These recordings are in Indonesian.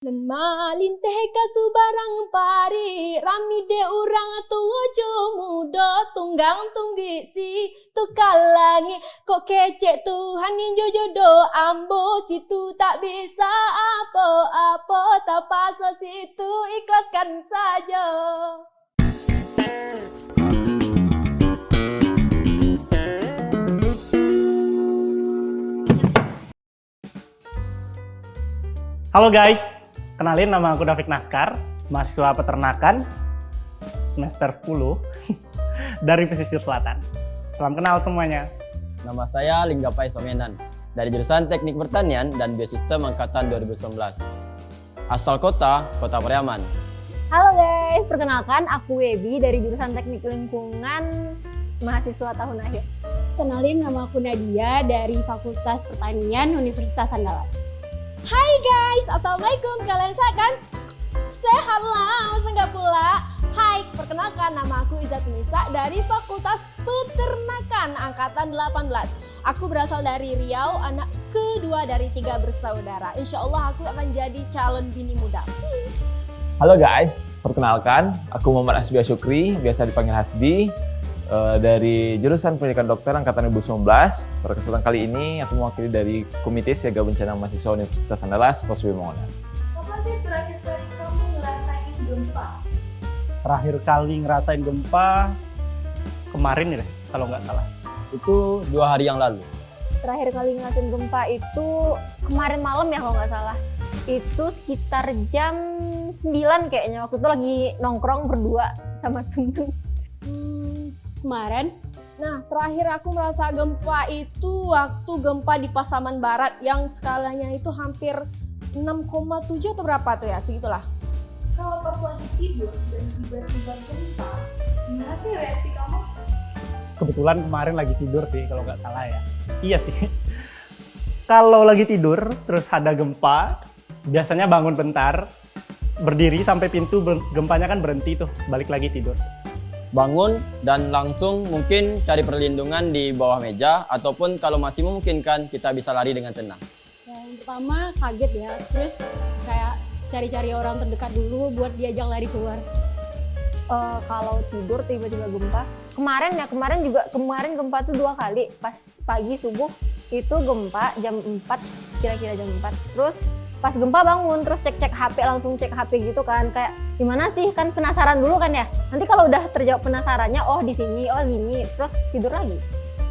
Len malinteh kasu barang pari rami de urang tua jo muda tunggang tunggi si tukalangi kok kecek Tuhan ninjo jodoh ambo situ tak bisa apa-apa tak pasal situ ikhlaskan saja. Halo guys, kenalin nama aku David Naskar, mahasiswa peternakan semester 10 dari pesisir selatan. Salam kenal semuanya. Nama saya Linggapai Somenan, dari jurusan Teknik Pertanian dan Biosistem Angkatan 2019. Asal Kota Pariaman. Halo guys, perkenalkan aku Webi dari jurusan Teknik Lingkungan, mahasiswa tahun akhir. Kenalin, nama aku Nadia dari Fakultas Pertanian Universitas Andalas. Hai guys, assalamualaikum. Kalian sehat kan? Sehat lah, masa nggak pula? Hai, perkenalkan nama aku Izzat Nisa dari Fakultas Peternakan Angkatan 18. Aku berasal dari Riau, anak kedua dari 3 bersaudara. Insya Allah aku akan jadi calon bini muda. Halo guys, perkenalkan aku Muhammad Hasbi Syukri, biasa dipanggil Hasbi, dari jurusan Pendidikan Dokter Angkatan 2019. Pada kesempatan kali ini aku mewakili dari Komite Siaga Bencana Mahasiswa Universitas Andalas, Posbi Mongonan. Kapan sih terakhir kali kamu ngerasain gempa? Terakhir kali ngerasain gempa kemarin nih deh, kalau nggak salah. Itu 2 hari yang lalu. Terakhir kali ngerasain gempa itu kemarin malam ya kalau nggak salah. Itu sekitar jam 9 kayaknya, waktu itu lagi nongkrong berdua sama temen. Kemarin, Nah, terakhir aku merasa gempa itu waktu gempa di Pasaman Barat yang skalanya itu hampir 6,7 atau berapa tuh ya, segitulah. Kalau pas lagi tidur dan tiba-tiba gempa, gimana sih reaksi kamu? Kebetulan kemarin lagi tidur sih, kalau nggak salah ya. Iya sih. Kalau lagi tidur, terus ada gempa, biasanya bangun bentar, berdiri sampai pintu gempanya kan berhenti tuh, balik lagi tidur. Bangun dan langsung mungkin cari perlindungan di bawah meja, ataupun kalau masih memungkinkan kita bisa lari dengan tenang. yang pertama kaget ya, terus kayak cari-cari orang terdekat dulu buat diajak lari keluar. Kalau tidur tiba-tiba gempa, kemarin gempa tuh 2 kali. Pas pagi subuh itu gempa jam 4, kira-kira jam 4. Terus pas gempa bangun, terus cek HP, langsung cek HP gitu kan, kayak gimana sih, kan penasaran dulu kan ya. Nanti kalau udah terjawab penasarannya, oh di sini, oh gini, terus tidur lagi.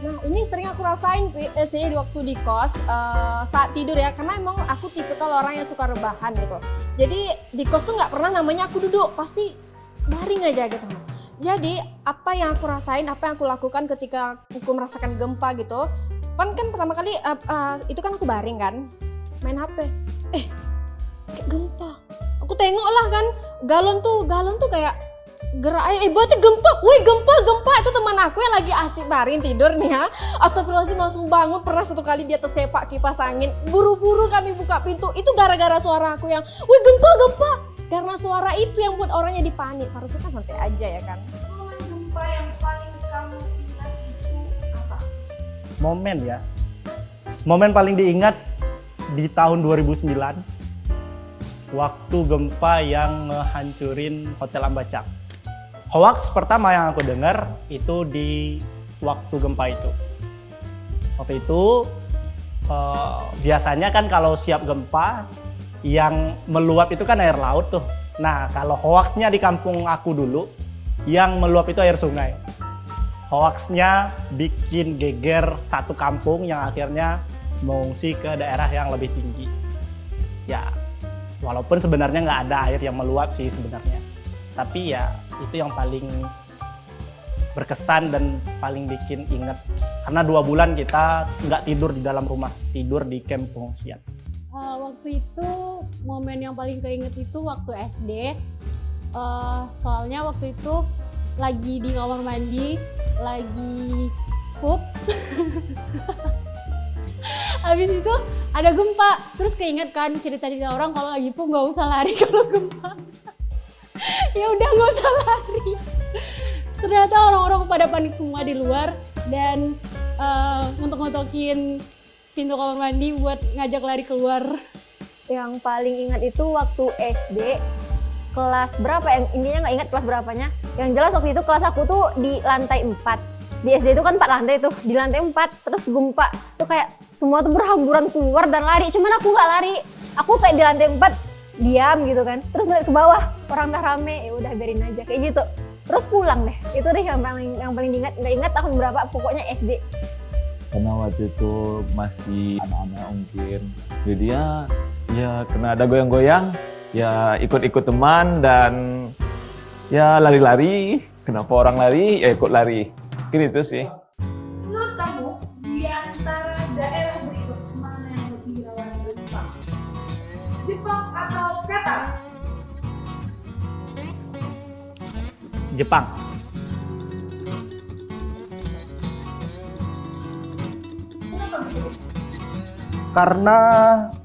Nah, ini sering aku rasain sih waktu di kos saat tidur ya, karena emang aku tipikal orang yang suka rebahan gitu. Jadi di kos tuh nggak pernah namanya aku duduk, pasti baring aja gitu. Jadi apa yang aku rasain, apa yang aku lakukan ketika aku merasakan gempa gitu, kan pertama kali itu kan aku baring kan, main HP. Kayak gempa. Aku tengok lah kan, galon tuh kayak gerak. Berarti gempa. Wih, gempa. Itu teman aku yang lagi asik baring tidur nih ya. Astagfirullahaladzim, langsung bangun. Pernah 1 kali dia tersepak kipas angin. Buru-buru kami buka pintu. Itu gara-gara suara aku yang, wih gempa. Karena suara itu yang buat orangnya dipanik. Seharusnya kan santai aja ya kan. Momen gempa yang paling kamu ingat itu apa? Momen ya. Momen paling diingat di tahun 2009. Waktu gempa yang ngehancurin Hotel Ambacang. Hoax pertama yang aku dengar itu di waktu gempa itu. Waktu itu biasanya kan kalau siap gempa yang meluap itu kan air laut tuh. Nah, kalau hoaxnya di kampung aku dulu, yang meluap itu air sungai. Hoaxnya bikin geger satu kampung yang akhirnya mengungsi ke daerah yang lebih tinggi. Ya, walaupun sebenarnya nggak ada air yang meluap sih sebenarnya. Tapi ya, itu yang paling berkesan dan paling bikin inget. Karena 2 bulan kita nggak tidur di dalam rumah, tidur di camp pengungsian. Waktu itu momen yang paling keinget itu waktu SD. Soalnya waktu itu lagi di kamar mandi, lagi pup. Habis itu ada gempa, terus keinget kan cerita-cerita orang kalau lagi pup nggak usah lari kalau gempa. Ya udah nggak usah lari. Ternyata orang-orang pada panik semua di luar dan ngontok-ngontokin pintu kamar mandi buat ngajak lari keluar. Yang paling ingat itu waktu SD kelas berapa yang intinya nggak ingat kelas berapanya. Yang jelas waktu itu kelas aku tuh di lantai 4. Di SD itu kan 4 lantai tuh, di lantai 4 terus gempa tuh kayak semua tuh berhamburan keluar dan lari. Cuman aku nggak lari, aku kayak di lantai 4 diam gitu kan. Terus ngeliat ke bawah orang udah rame, ya udah biarin aja kayak gitu. Terus pulang deh. Itu deh yang paling diingat. Nggak ingat tahun berapa, pokoknya SD. Karena waktu itu masih anak-anak mungkin, jadi ya kena ada goyang-goyang, ya ikut-ikut teman dan ya lari-lari. Kenapa orang lari? Ya ikut lari. Mungkin itu sih. Menurut kamu, di antara daerah berikut mana yang lebih rawan gempa? Jepang atau Qatar? Jepang. Kenapa begitu? Karena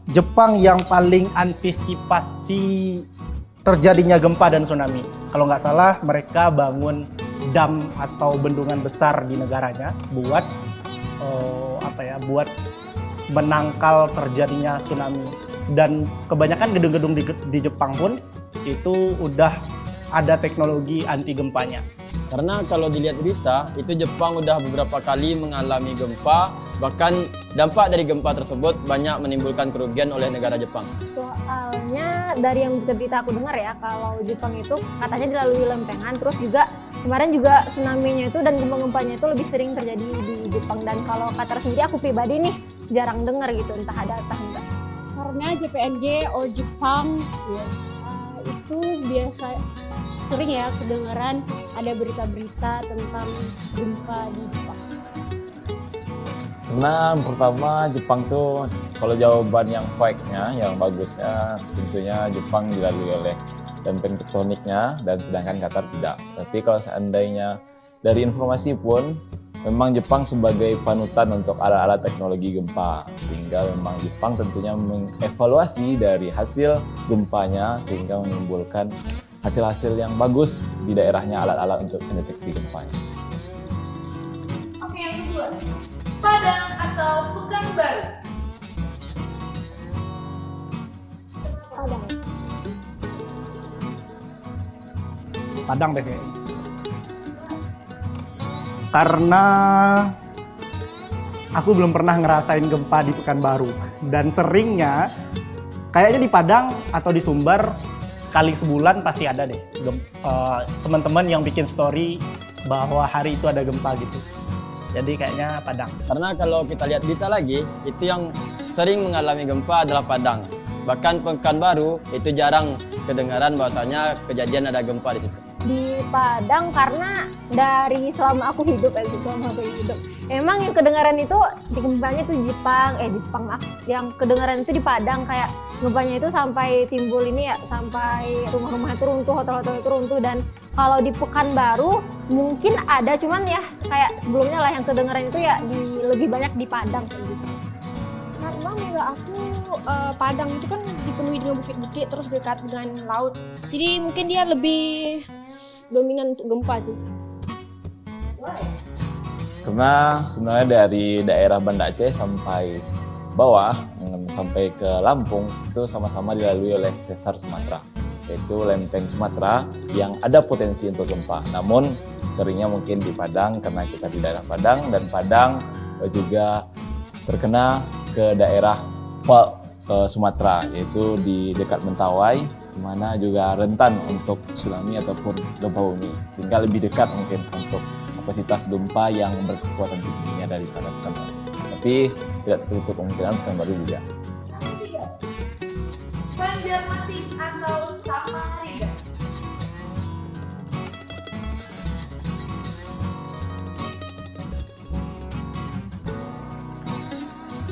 Jepang yang paling antisipasi terjadinya gempa dan tsunami. Kalau nggak salah, mereka bangun dam atau bendungan besar di negaranya buat buat menangkal terjadinya tsunami. Dan kebanyakan gedung-gedung di Jepang pun itu udah ada teknologi anti gempanya. Karena kalau dilihat berita, itu Jepang udah beberapa kali mengalami gempa, bahkan dampak dari gempa tersebut banyak menimbulkan kerugian oleh negara Jepang. Soalnya dari yang berita aku dengar ya, kalau Jepang itu katanya dilalui lempengan, terus juga kemarin juga tsunami-nya itu dan gempa-gempanya itu lebih sering terjadi di Jepang. Dan kalau Qatar sendiri aku pribadi nih jarang dengar gitu, entah ada entah enggak. Karena JPNG or Jepang itu biasa sering ya kedengaran ada berita-berita tentang gempa di Jepang. Karena pertama Jepang tuh kalau jawaban yang fact-nya, yang bagusnya tentunya Jepang dilalui oleh lempeng tektoniknya dan sedangkan Qatar tidak. Tapi kalau seandainya dari informasi pun memang Jepang sebagai panutan untuk alat-alat teknologi gempa, sehingga memang Jepang tentunya mengevaluasi dari hasil gempanya sehingga menimbulkan hasil-hasil yang bagus di daerahnya alat-alat untuk mendeteksi gempanya. Oke, yang kedua. Padang atau Pekanbaru? Padang. Padang deh kayaknya. Karena aku belum pernah ngerasain gempa di Pekanbaru dan seringnya kayaknya di Padang atau di Sumber sekali sebulan pasti ada deh teman-teman yang bikin story bahwa hari itu ada gempa gitu. Jadi kayaknya Padang. Karena kalau kita lihat berita lagi, itu yang sering mengalami gempa adalah Padang. Bahkan Pekanbaru itu jarang kedengaran bahwasanya kejadian ada gempa di situ. Di Padang karena dari selama aku hidup emang yang kedengaran itu gempanya itu Jepang yang kedengaran itu di Padang, kayak gempanya itu sampai timbul ini ya, sampai rumah-rumah itu runtuh, hotel-hotel itu runtuh. Dan kalau di Pekanbaru mungkin ada, cuman ya kayak sebelumnya lah yang kedengaran itu ya lebih banyak di Padang kayak gitu. Karena menurut aku Padang itu kan dipenuhi dengan bukit-bukit terus dekat dengan laut. Jadi mungkin dia lebih dominan untuk gempa sih. Karena sebenarnya dari daerah Banda Aceh sampai bawah, sampai ke Lampung, itu sama-sama dilalui oleh sesar Sumatera, yaitu lempeng Sumatera yang ada potensi untuk gempa. Namun seringnya mungkin di Padang karena kita di daerah Padang, dan Padang juga terkena ke daerah fault Sumatera, yaitu di dekat Mentawai, di mana juga rentan untuk tsunami ataupun gempa bumi, sehingga lebih dekat mungkin untuk kapasitas gempa yang berkekuatan tingginya daripada Pekanbaru. Tapi tidak tertutup kemungkinan Pekanbaru juga. Yang ketiga. Banjarmasin atau Samarinda?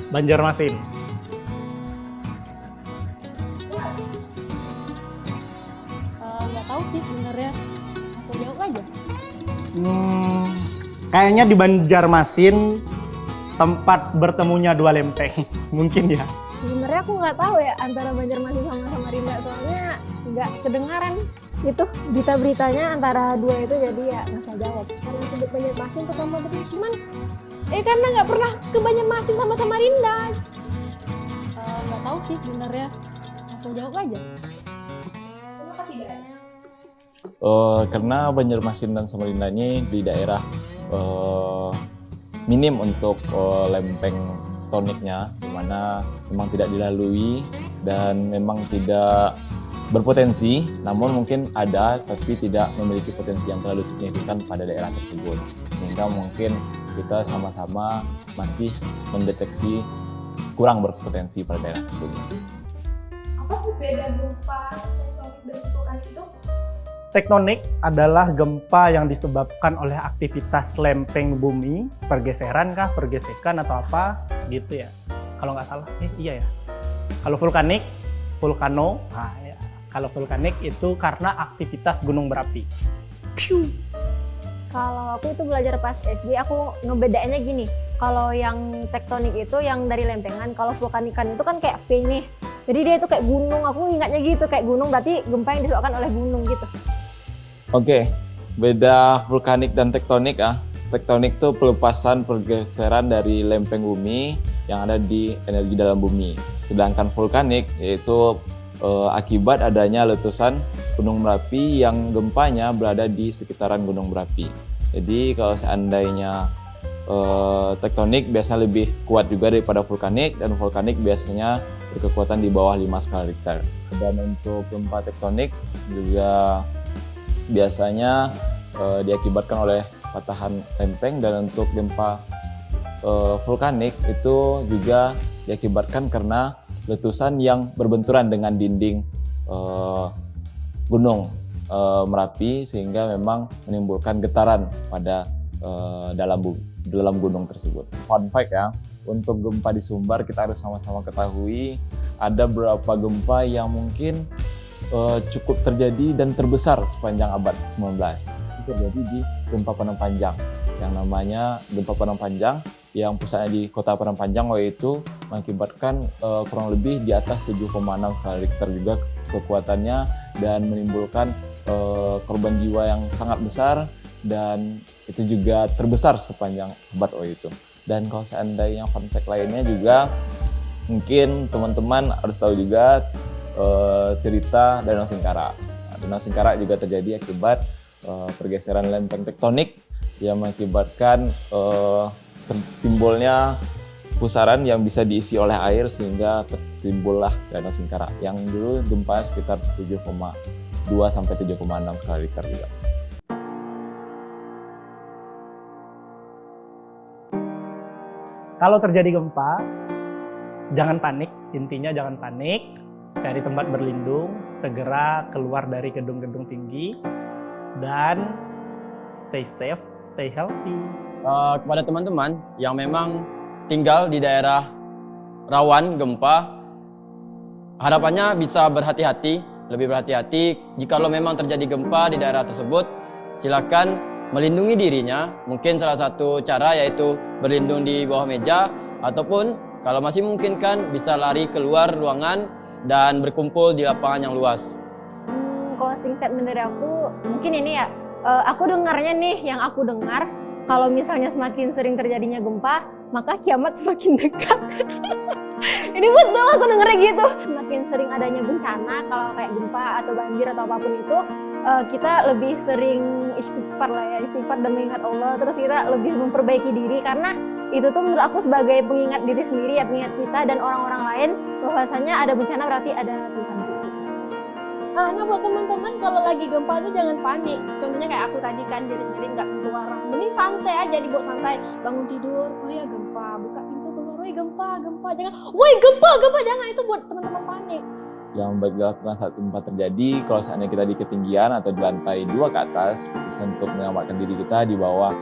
Banjarmasin. Nggak tahu sih sebenarnya, asal jawab aja. Kayaknya di Banjarmasin tempat bertemunya dua lempeng, mungkin ya. Sebenarnya aku nggak tahu ya antara Banjarmasin sama Samarinda, soalnya nggak kedengaran itu berita-beritanya antara dua itu, jadi ya nggak saya jawab. Karena sebut Banjarmasin pertama tadi, cuman karena nggak pernah ke Banjarmasin sama Samarinda. Nggak tahu sih sebenarnya. langsung jawab aja. Kenapa tidak ada? Karena Banjarmasin dan Samarinda ini di daerah minim untuk lempeng tektoniknya, di mana memang tidak dilalui dan memang tidak berpotensi, namun mungkin ada tapi tidak memiliki potensi yang terlalu signifikan pada daerah tersebut. Sehingga mungkin kita sama-sama masih mendeteksi kurang berpotensi pada daerah tersebut. Apa sih beda gempa tektonik dan vulkanik itu? Tektonik adalah gempa yang disebabkan oleh aktivitas lempeng bumi, pergeseran kah, pergesekan atau apa gitu ya. Kalau nggak salah, iya ya. Kalau vulkanik, vulkano, nah, ya. Kalau vulkanik itu karena aktivitas gunung berapi. Piu. Kalau aku itu belajar pas SD, aku ngebedainnya gini. Kalau yang tektonik itu yang dari lempengan, kalau vulkanikan itu kan kayak V nih. Jadi dia itu kayak gunung, aku ingatnya gitu, kayak gunung berarti gempa yang disebabkan oleh gunung gitu. Oke, beda vulkanik dan tektonik ah. Tektonik itu pelepasan pergeseran dari lempeng bumi yang ada di energi dalam bumi. Sedangkan vulkanik yaitu akibat adanya letusan gunung berapi yang gempanya berada di sekitaran gunung berapi. Jadi kalau seandainya tektonik biasanya lebih kuat juga daripada vulkanik, dan vulkanik biasanya berkekuatan di bawah 5 skala Richter. Dan untuk gempa tektonik juga biasanya diakibatkan oleh patahan lempeng, dan untuk gempa vulkanik itu juga diakibatkan karena letusan yang berbenturan dengan dinding gunung Merapi, sehingga memang menimbulkan getaran pada dalam gunung tersebut. Fun fact ya, untuk gempa di Sumbar kita harus sama-sama ketahui ada beberapa gempa yang mungkin cukup terjadi dan terbesar sepanjang abad 19. Itu terjadi di gempa Padang Panjang, yang namanya gempa Padang Panjang yang pusatnya di kota Padang Panjang, yaitu mengakibatkan kurang lebih di atas 7,6 skala Richter juga kekuatannya, dan menimbulkan korban jiwa yang sangat besar, dan itu juga terbesar sepanjang abad itu. Dan kalau seandainya fun fact lainnya juga, mungkin teman-teman harus tahu juga cerita Danau Singkara. Danau Singkara juga terjadi akibat pergeseran lempeng tektonik yang mengakibatkan timbulnya pusaran yang bisa diisi oleh air, sehingga tertimbullah Danau Singkara yang dulu gempa sekitar 7,2 sampai 7,6 skala Richter juga. Kalau terjadi gempa, jangan panik. Intinya jangan panik. Cari tempat berlindung, segera keluar dari gedung-gedung tinggi, dan stay safe, stay healthy. Kepada teman-teman yang memang tinggal di daerah rawan gempa, harapannya bisa berhati-hati, lebih berhati-hati. Jikalau memang terjadi gempa di daerah tersebut, silakan melindungi dirinya. Mungkin salah satu cara yaitu berlindung di bawah meja, ataupun kalau masih memungkinkan bisa lari keluar ruangan dan berkumpul di lapangan yang luas. Closing statement dari aku, mungkin ini ya, aku dengarnya nih, yang aku dengar, kalau misalnya semakin sering terjadinya gempa, maka kiamat semakin dekat. Ini betul, aku dengarnya gitu. Semakin sering adanya bencana, kalau kayak gempa atau banjir atau apapun itu, kita lebih sering istighfar lah ya, istighfar dan mengingat Allah. Terus kita lebih memperbaiki diri, karena itu tuh menurut aku sebagai pengingat diri sendiri ya, pengingat kita dan orang-orang lain, bahwasanya ada bencana berarti ada Tuhan. Nah buat teman-teman, kalau lagi gempa tuh jangan panik. Contohnya kayak aku tadi kan, jerit-jerit nggak tentu arah. Mending santai aja, dibawa santai. Bangun tidur, oh ya gempa, buka pintu keluar, woi gempa, jangan, woi gempa, jangan. Itu buat teman-teman panik. Yang baik dilakukan saat gempa terjadi, kalau seandainya kita di ketinggian atau di lantai 2 ke atas, bisa untuk menyelamatkan diri kita di bawah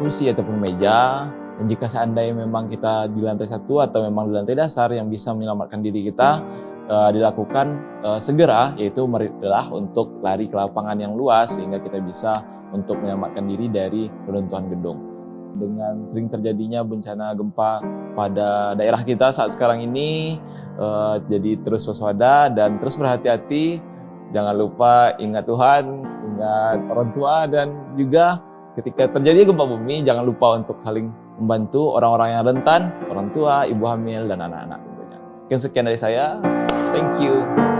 kursi ataupun meja. Dan jika seandainya memang kita di lantai 1 atau memang di lantai dasar yang bisa menyelamatkan diri kita, dilakukan segera, yaitu marilah untuk lari ke lapangan yang luas, sehingga kita bisa untuk menyelamatkan diri dari reruntuhan gedung. Dengan sering terjadinya bencana gempa pada daerah kita saat sekarang ini, jadi terus waspada dan terus berhati-hati. Jangan lupa ingat Tuhan, ingat orang tua, dan juga ketika terjadi gempa bumi, jangan lupa untuk saling membantu orang-orang yang rentan, orang tua, ibu hamil, dan anak-anak tentunya. Mungkin sekian dari saya. Thank you.